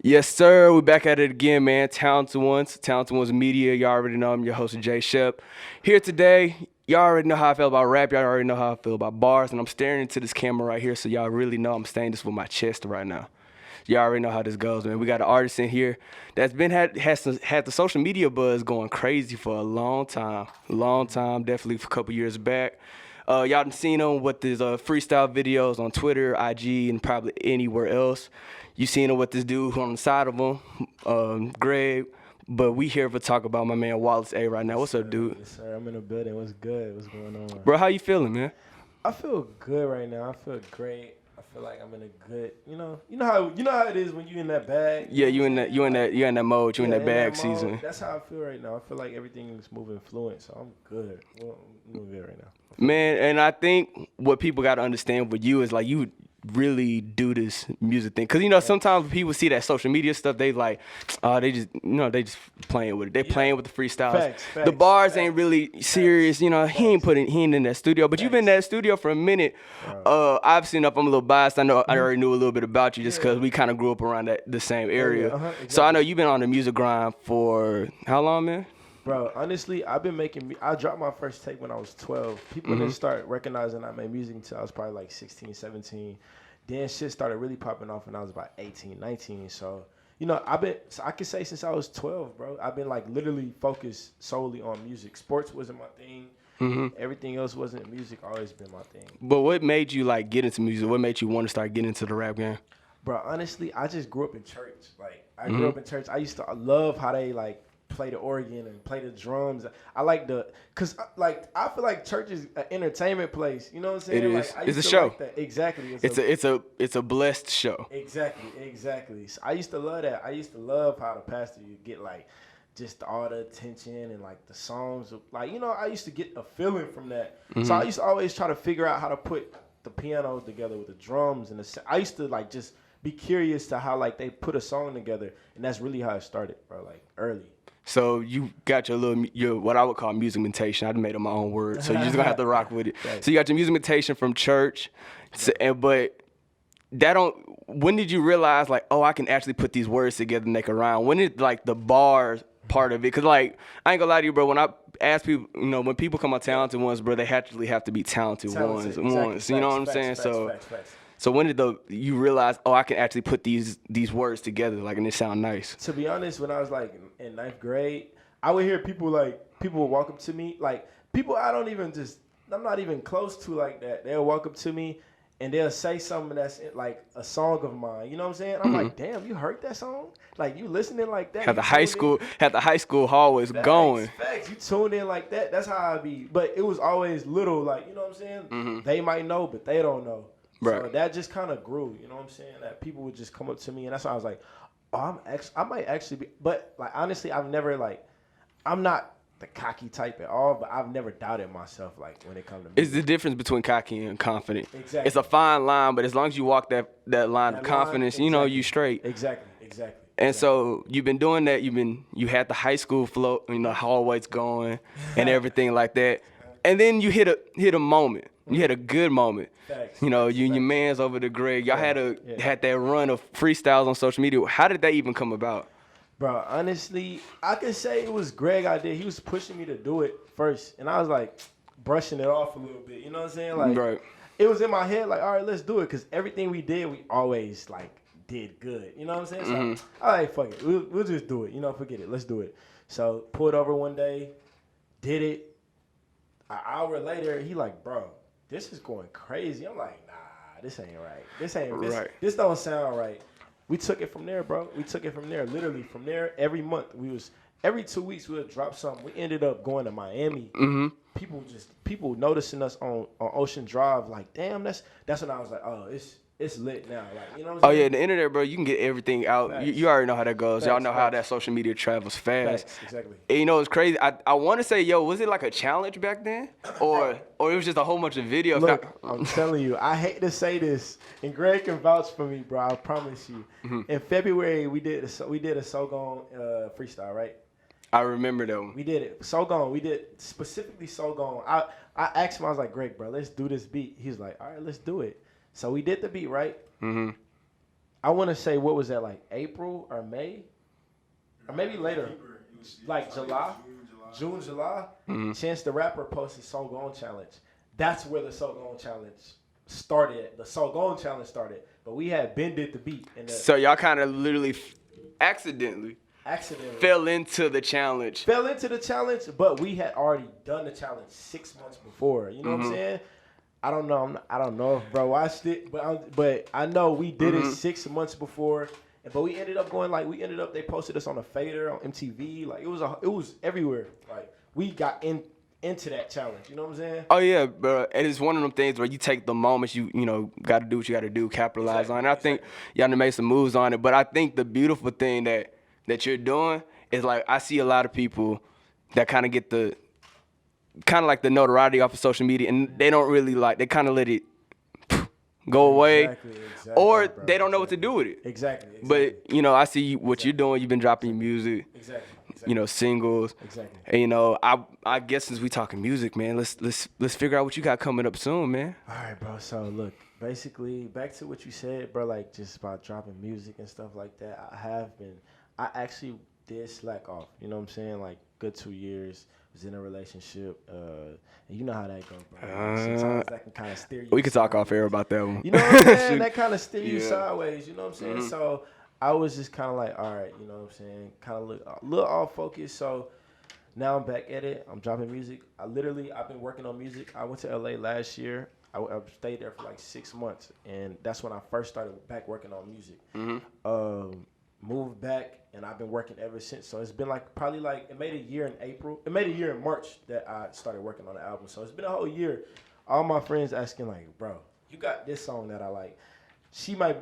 Yes, sir. We're back at it again, man. Talented Ones Media. Y'all already know I'm your host, Jay Shep. Here today, y'all already know how I feel about rap. Y'all already know how I feel about bars. And I'm staring into this camera right here, so y'all really know I'm saying this with my chest right now. Y'all already know how this goes, man. We got an artist in here that's been had the social media buzz going crazy for a long time. Definitely for a couple years back. Y'all done seen him with his freestyle videos on Twitter, IG, and probably anywhere else. You seen him with this dude on the side of him, Greg. But we here for talk about my man Wallace A right now. What's up, dude? Yes, sir. I'm in the building. What's good? What's going on? Bro, how you feeling, man? I feel good right now. I feel great. I feel like I'm in a good, you know how it is when you in that bag. Yeah, you in that mode. You in that bag mode. season. That's how I feel right now. I feel like everything is moving fluent, so I'm good. Well, I'm moving good right now. Man, and I think what people got to understand with you is like you really do this music thing, because sometimes when people see that social media stuff, they like, they just playing with it. They playing with the freestyles. Facts, the bars facts, ain't really serious. He ain't in that studio, but you've been in that studio for a minute. Obviously enough, I'm a little biased. I know I already knew a little bit about you just because we kind of grew up around the same area. Exactly. So I know you've been on the music grind for how long, man? Bro, honestly, I've been I dropped my first tape when I was 12. People didn't start recognizing I made music until I was probably like 16, 17. Then shit started really popping off when I was about 18, 19. So, I could say since I was 12, bro, I've been like literally focused solely on music. Sports wasn't my thing. Everything else wasn't music, always been my thing. But what made you like get into music? What made you want to start getting into the rap game? Bro, honestly, I just grew up in church. Like, I grew up in church. I used to love how they like play the organ and play the drums. I like cause I feel like church is an entertainment place. You know what I'm saying? It is. Like, It's a show. like that. Exactly. It's a blessed show. Exactly. So I used to love that. I used to love how the pastor you get like just all the attention and like the songs. Like, I used to get a feeling from that. So I used to always try to figure out how to put the pianos together with the drums and I used to like just be curious to how like they put a song together, and that's really how it started, bro. Like early. So you got your what I would call music mentation. I made up my own word, so you're just gonna have to rock with it. Right. So you got your music mentation from church, but when did you realize like, oh, I can actually put these words together and make a rhyme? When did like the bars part of it? Cause like I ain't gonna lie to you, bro. When I ask people, when people come on Talented Ones, bro, they actually have to be talented ones. Exactly. You know what I'm saying? Facts. So when did you realize, oh, I can actually put these words together, like, and it sound nice? To be honest, when I was like in ninth grade, I would hear people would walk up to me, like people I'm not even close to like that. They'll walk up to me and they'll say something that's like a song of mine. You know what I'm saying? I'm like, damn, you heard that song? Like you listening like that? Had the high school hallways going. Facts. You tuned in like that. That's how I be. But it was always little, like, you know what I'm saying? They might know, but they don't know. Right. So that just kind of grew, you know what I'm saying? That people would just come up to me, and that's why I was like, oh, I might actually be. But like honestly, I'm not the cocky type at all, but I've never doubted myself like when it comes to music. It's the difference between cocky and confident. Exactly. It's a fine line, but as long as you walk that line of confidence, you straight. Exactly. And so you've been doing that. You had the high school flow, hallways going and everything like that, and then you hit a moment. You had a good moment. Facts. You and your man's over the Greg. Y'all had that run of freestyles on social media. How did that even come about? Bro, honestly, I could say it was Greg idea. He was pushing me to do it first, and I was like brushing it off a little bit. You know what I'm saying? Like, right. It was in my head like, all right, let's do it, because everything we did, we always like did good. You know what I'm saying? So, all right, fuck it. We'll just do it. Forget it. Let's do it. So, pulled over one day, did it. An hour later, he like, bro, this is going crazy. I'm like, nah, this ain't right. This don't sound right. We took it from there, bro. Literally from there. Every month, every 2 weeks we would drop something. We ended up going to Miami. People noticing us on Ocean Drive. Like, damn, that's when I was like, oh, it's lit now. Like, you know what I'm saying? Oh yeah, the internet, bro. You can get everything out. You already know how that goes. Y'all know how that social media travels fast. Exactly. And it's crazy. I want to say, was it like a challenge back then, or it was just a whole bunch of videos? Look, I'm telling you, I hate to say this, and Greg can vouch for me, bro. I promise you. In February, we did a Sogon freestyle, right? I remember though. We did it. Sogon. We did specifically Sogon. I asked him, I was like, Greg, bro, let's do this beat. He's like, all right, let's do it. So we did the beat, right? I want to say, what was that, like April or May? Or maybe later. Like July? June, July? Chance the Rapper posted So Gone Challenge. That's where the So Gone Challenge started. The So Gone Challenge started. But we had Ben did the beat. So y'all kind of literally accidentally fell into the challenge. But we had already done the challenge 6 months before. You know what I'm saying? I don't know if bro watched it, but I know we did it 6 months before. But we ended up they posted us on a fader on MTV. Like it was everywhere. Like we got into that challenge. You know what I'm saying? Oh yeah, bro. And it's one of them things where you take the moments you got to do what you got to do, capitalize on it. I think y'all done made some moves on it. But I think the beautiful thing that you're doing is like I see a lot of people that kind of get the like the notoriety off of social media, and they don't really they kind of let it go away, Exactly, or bro, they don't know what to do with it. Exactly. But I see what you're doing. You've been dropping your music, singles. Exactly. And I guess since we talking music, man, let's figure out what you got coming up soon, man. All right, bro. So look, basically, back to what you said, bro. Like just about dropping music and stuff like that. I actually did slack off. You know what I'm saying? Like good 2 years. Was in a relationship, and you know how that goes, bro. Sometimes that can kind of steer you. We could talk off air about that one. You know what I'm saying? That kind of steer you sideways. You know what I'm saying? So I was just kind of like, all right, you know what I'm saying? Kind of look a little off focus. So now I'm back at it. I'm dropping music. I've been working on music. I went to LA last year. I stayed there for like 6 months, and that's when I first started back working on music. Moved back, and I've been working ever since. So it's been it made a year in April. It made a year in March that I started working on the album. So it's been a whole year. All my friends asking like, bro, you got this song that I like.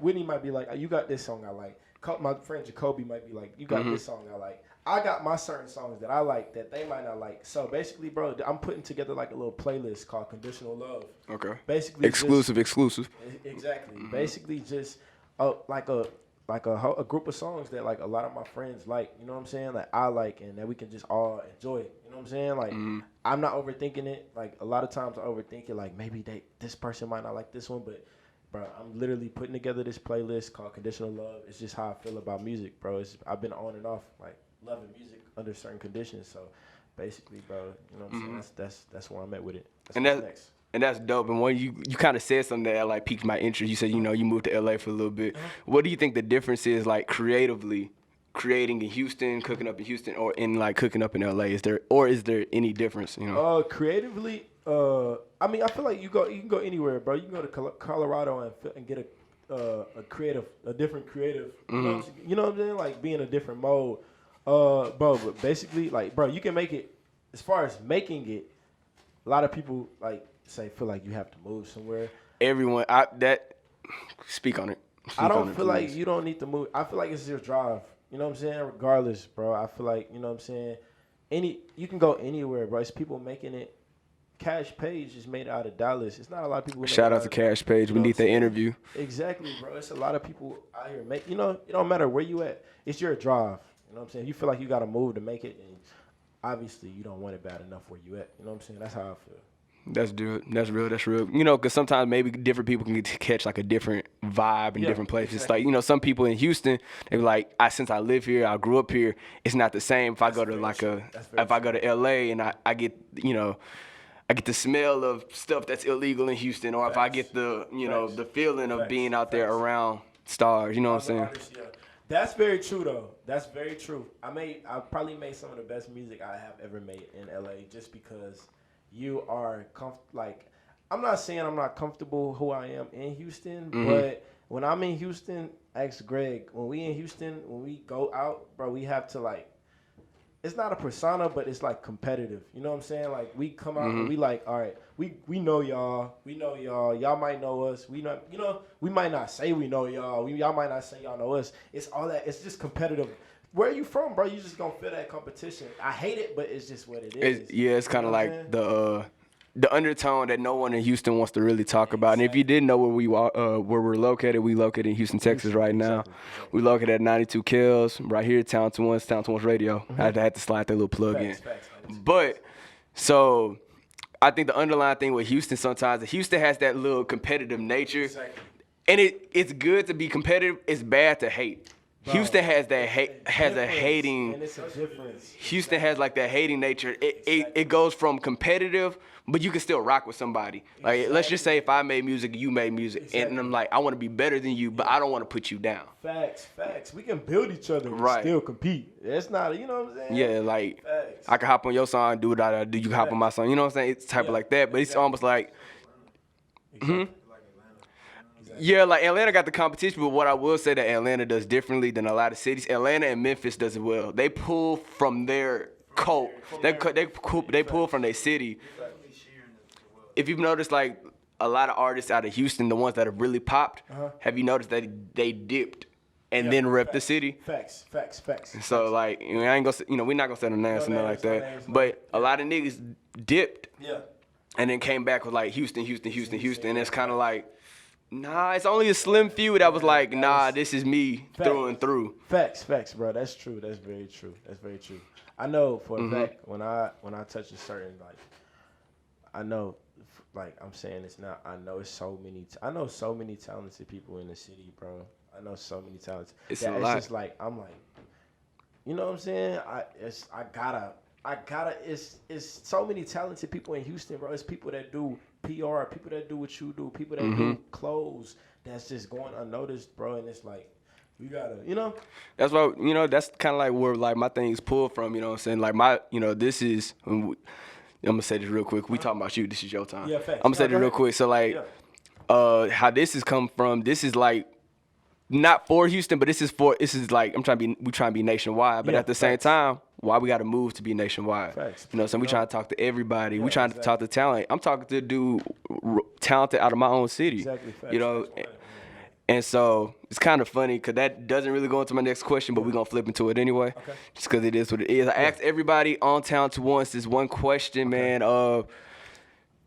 Whitney might be like, oh, you got this song I like. My friend Jacoby might be like, you got this song I like. I got my certain songs that I like that they might not like. So basically, bro, I'm putting together like a little playlist called Conditional Love. Okay. Basically, exclusive. Exactly. Basically, just like a group of songs that like a lot of my friends like, you know what I'm saying? Like I like, and that we can just all enjoy it. You know what I'm saying? Like I'm not overthinking it. Like a lot of times I overthink it. Like maybe this person might not like this one, but bro, I'm literally putting together this playlist called Conditional Love. It's just how I feel about music, bro. I've been on and off like loving music under certain conditions. So basically, bro, you know what I'm saying? That's where I'm at with it. That's next. And that's dope. And when you kind of said something that like piqued my interest. You said, you moved to LA for a little bit. What do you think the difference is like creatively creating in Houston, cooking up in Houston, or in like cooking up in LA? Is there any difference, Creatively, I mean, I feel like you can go anywhere, bro. You can go to Colorado and get a different creative. You know what I'm saying? Like be in a different mode. Bro, but basically, like, bro, you can make it. As far as making it, a lot of people like feel like you have to move somewhere. Everyone, speak on it. I don't feel like you don't need to move. I feel like it's your drive. You know what I'm saying? Regardless, bro. I feel like, you know what I'm saying? You can go anywhere, bro. It's people making it. Cash Page is made out of Dallas. It's not a lot of people. Shout out to Cash Page. We need the interview. Exactly, bro. It's a lot of people out here it don't matter where you at. It's your drive. You know what I'm saying? You feel like you got to move to make it, and obviously you don't want it bad enough where you at. You know what I'm saying? That's how I feel. That's real. That's real. Because sometimes maybe different people can catch like a different vibe in different places. Exactly. Like, some people in Houston, they be like, since I live here, I grew up here, it's not the same if I go to I go to LA and I get, I get the smell of stuff that's illegal in Houston, or if I get the, the feeling of being out there around stars, you know what I'm saying? That's very true, though. That's very true. I probably made some of the best music I have ever made in LA just because you are I'm not saying I'm not comfortable who I am in Houston, but when I'm in Houston, ask Greg. When we in Houston, when we go out, bro, we have to it's not a persona, but it's like competitive. You know what I'm saying? Like we come out and we like, all right, we know y'all. We know y'all. Y'all might know us. We know, we might not say we know y'all. Y'all might not say y'all know us. It's all that. It's just competitive. Where are you from, bro? You just gonna feel that competition. I hate it, but it's just what it is. It's kind of like the undertone that no one in Houston wants to really talk about. And if you didn't know where we're located in Houston, Texas right now. We located at 92 Kills right here, TalentedOnes Radio. I had to slide that little plug in. But so I think the underlying thing with Houston sometimes, Houston has that little competitive nature. and it's good to be competitive. It's bad to hate. Bro, Houston has that has a difference, hating. and it's a difference. Houston has like that hating nature. It goes from competitive, but you can still rock with somebody. Like let's just say if I made music, you made music, and I'm like I want to be better than you, but I don't want to put you down. Facts. We can build each other and Right. still compete. It's not, you know what I'm saying? Yeah, like Facts. I can hop on your song, do what I do. You can hop on my song. You know what I'm saying? It's type of like that, but it's almost like. Yeah, like Atlanta got the competition, but what I will say that Atlanta does differently than a lot of cities. Atlanta and Memphis does it well. They pull from their cult. They pull from their city. If you've noticed, like a lot of artists out of Houston, the ones that have really popped, have you noticed that they dipped and then repped the city? Facts. So like, I ain't gonna, we're not gonna say no names or nothing like that. But a lot of niggas dipped Yeah. and then came back with like Houston. And it's kind of like. Nah, it's only a slim few that was like, nah, this is me through and through. Facts, bro. That's true. That's very true. I know for a fact when I touch a certain I know, like I'm saying this now. I know so many talented people in the city, bro. I know so many talented. It's that a lot. It's just like I'm like, you know what I'm saying? It's so many talented people in Houston, bro. It's people that do PR, people that do what you do, people that do clothes that's just going unnoticed, bro. And it's like, we gotta, That's why, that's kind of like where like my things pull from, you know what I'm saying? Like this is, I'm gonna say this real quick. We talking about you, this is your time. Yeah, facts. I'm gonna say this real quick. So like, how this has come from, this is like, not for Houston, but this is like we trying to be nationwide, but Yeah, at the same facts. time, why we got to move to be nationwide? Facts. So we trying to talk to everybody. We trying to exactly. talk to talent. I'm talking to a dude talented out of my own city. Exactly. Facts. And so it's kind of funny because that doesn't really go into my next question, but we're gonna flip into it anyway, just because it is what it is. I asked everybody on TalentedOnes this one question, man.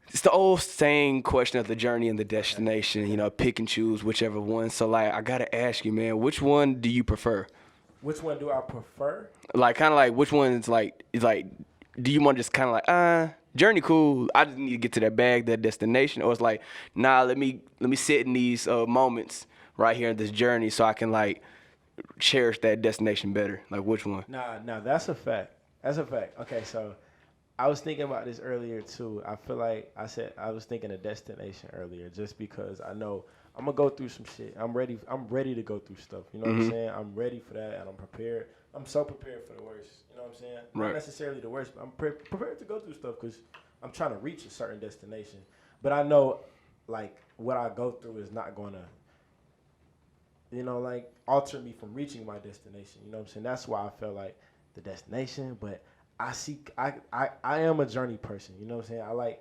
It's the old saying question of the journey and the destination, pick and choose whichever one. So, like, I got to ask you, man, which one do you prefer? Which one do I prefer? Like, kind of like, which one is like, do you want to just kind of like, journey cool, I just need to get to that bag, that destination? Or it's like, nah, let me sit in these moments right here in this journey so I can, like, cherish that destination better. Like, which one? Nah, that's a fact. Okay, so I was thinking about this earlier too. I feel like I was thinking of destination earlier, just because I know I'm gonna go through some shit. I'm ready to go through stuff. You know what I'm saying? I'm ready for that, and I'm prepared. I'm so prepared for the worst. You know what I'm saying? Right. Not necessarily the worst, but I'm prepared to go through stuff because I'm trying to reach a certain destination. But I know, like, what I go through is not gonna, like, alter me from reaching my destination. You know what I'm saying? That's why I feel like the destination, but I am a journey person. You know what I'm saying?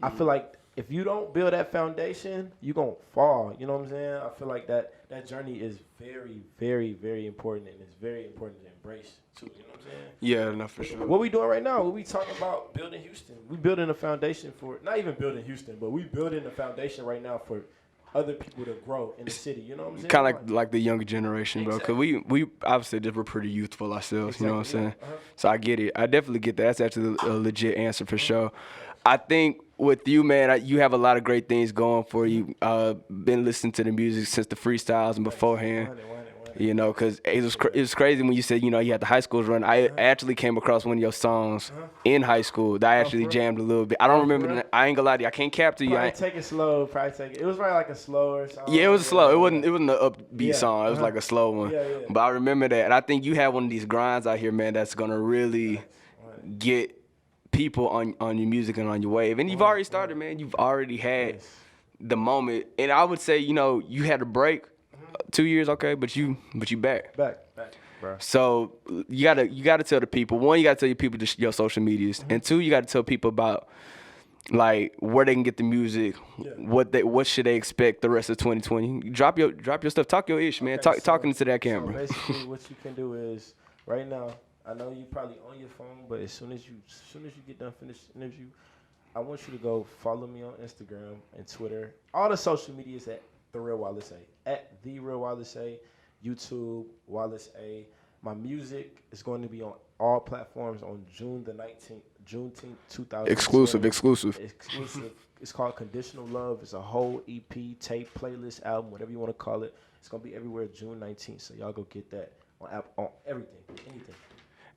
I feel like if you don't build that foundation, you're going to fall. You know what I'm saying? I feel like that journey is very, very, very important, and it's very important to embrace too. You know what I'm saying? Yeah, no, for sure. What we doing right now? We talking about building Houston. We building a foundation for, not even building Houston, but we building a foundation right now for other people to grow in the city. You know what I'm saying? Kind of like the younger generation, bro. Because we obviously just we're pretty youthful ourselves. You know what I'm saying? So I get it. I definitely get that. That's actually a legit answer for sure. I think with you, man, you have a lot of great things going for you. Been listening to the music since the freestyles and beforehand. Because it was crazy when you said, you had the high school's run. I actually came across one of your songs in high school that I actually jammed a little bit. I don't remember. I ain't gonna lie to you. I can't cap to you. Probably take it slow. It was probably like a slower song. Yeah, it was slow. It wasn't an upbeat song. It was like a slow one. Yeah. But I remember that, and I think you have one of these grinds out here, man, that's gonna really get people on your music and on your wave. And you've already started, man. You've already had the moment. And I would say, you had a break, 2 years, okay, but you back. Back, bro. So you gotta tell the people. One, you gotta tell your people your social medias, and two, you gotta tell people about like where they can get the music, what should they expect the rest of 2020. Drop your stuff, talk your ish, man. Talking into that camera. So basically, what you can do is right now. I know you probably on your phone, but as soon as you get done finish the interview, I want you to go follow me on Instagram and Twitter. All the social medias at The Real Wallace A. At The Real Wallace A. YouTube, Wallace A. My music is going to be on all platforms on June the 19th. Juneteenth 2020. Exclusive. Exclusive. It's called Conditional Love. It's a whole EP, tape, playlist, album, whatever you want to call it. It's gonna be everywhere June 19th. So y'all go get that on everything, anything.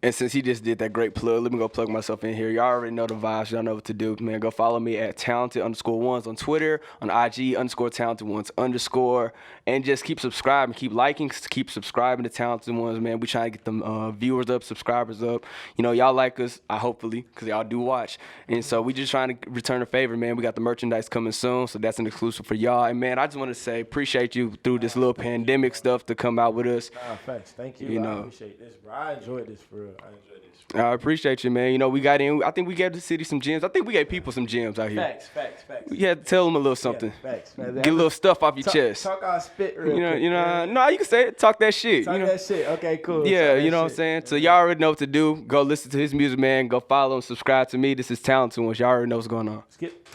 And since he just did that great plug, let me go plug myself in here. Y'all already know the vibes. Y'all know what to do, man. Go follow me at talented_ones on Twitter, on IG _talented_ones_, and just keep subscribing, keep liking, keep subscribing to Talented Ones, man. We trying to get them viewers up, subscribers up. You know, y'all like us, hopefully, because y'all do watch. And so we just trying to return a favor, man. We got the merchandise coming soon, so that's an exclusive for y'all. And, man, I just want to say appreciate you through this little pandemic stuff to come out with us. Thanks. Thank you. You know, I appreciate this, bro. I enjoyed this, for real. I appreciate you, man. You know, we got in. I think we gave the city some gems. I think we gave people some gems out here. Facts. You had to tell them a little something. Yeah, facts, man. Get a little stuff off your chest. Talk our spit real quick. No, you can say it. Talk that shit. Talk that shit. Okay, cool. Yeah, you know what I'm saying? So y'all already know what to do. Go listen to his music, man. Go follow and subscribe to me. This is Talented Ones. Y'all already know what's going on. Skip.